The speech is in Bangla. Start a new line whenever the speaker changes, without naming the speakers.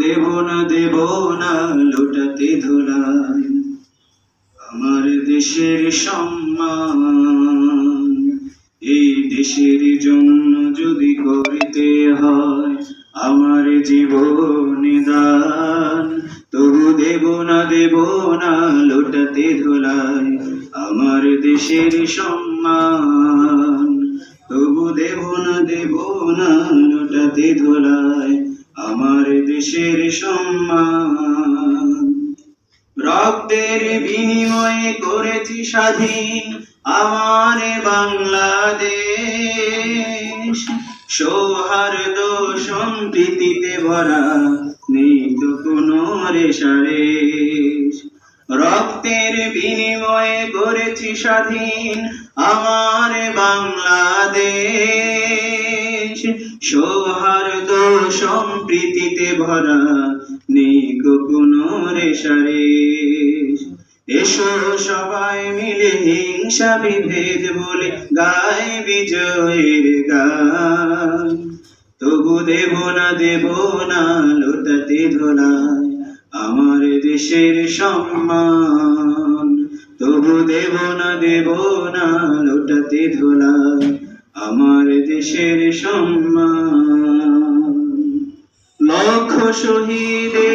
দেব না লোটাতে ধুলাই আমার দেশের সম্মান। এই দেশের জন্য যদি করিতে হয় আমার জীবন দান, তবু দেব না লোটাতে ধুলাই আমার দেশের সম্মান। তবু দেব না লোটাতে ধুলাই আমার দেশের সম্মান। রক্তের বিনিময়ে করেছি স্বাধীন আমার বাংলাদেশ, সৌহার্দ্য সম্প্রীতিতে ভরা নেই তো কোনো রেশারেশ। রক্তের বিনিময়ে করেছি স্বাধীন আমার বাংলাদেশ, সৌহার্দ্য সম্প্রীতিতে ভরা নেই কোনো রেশারেশ। এসো সবাই মিলে হিংসা বিভেদ বলে গায় বিজয়ের গান। তবু দেব না লোটাতে ধুলাই আমার দেশের সম্মান। তবু দেব না লোটাতে ধুলাই আমার দেশের সম্মান। লক্ষ শহীদের